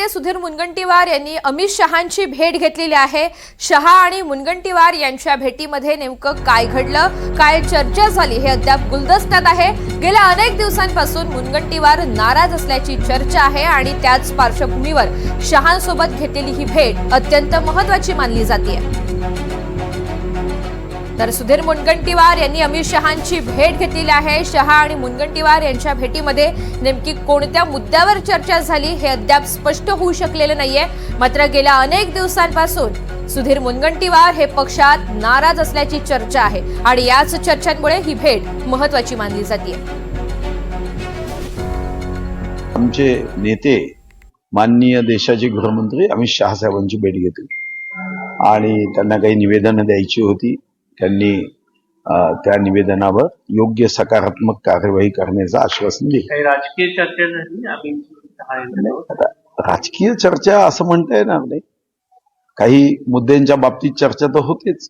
सुधीर मुनगंटीवार यांनी अमित शहांची भेट घेतलेली आहे। शहा आणि मुनगंटीवार यांच्या भेटीमध्ये नेमकं काय घडलं, काय चर्चा झाली हे अद्याप गुलदस्त्यात आहे। गेल्या अनेक दिवसांपासून मुनगंटीवार नाराज असल्याची चर्चा आहे आणि त्याच पार्श्वभूमीवर शहांसोबत घेतलेली ही भेट अत्यंत महत्त्वाची मानली जाते। तर सुधीर मुनगंटीवार यांनी अमित शहांची भेट घेतलेली आहे। शहा आणि मुनगंटीवार यांच्या भेटीमध्ये नेमकी कोणत्या मुद्द्यावर चर्चा झाली हे अद्याप स्पष्ट होऊ शकलेलं नाहीये। मात्र गेल्या अनेक दिवसांपासून सुधीर मुनगंटीवार हे पक्षात नाराज असल्याची चर्चा आहे आणि याच चर्चांमुळे ही भेट महत्त्वाची मानली जाते। आमचे नेते माननीय देशाचे गृहमंत्री अमित शहा साहेबांची भेट घेतली आणि त्यांना काही निवेदनं द्यायची होती। त्यांनी त्या निवेदनावर योग्य सकारात्मक कार्यवाही करण्याचं आश्वासन दिलं। काही राजकीय चर्चा झाली? राजकीय चर्चा असं म्हणता येणार नाही, काही मुद्द्यांच्या बाबतीत चर्चा तर होतेच,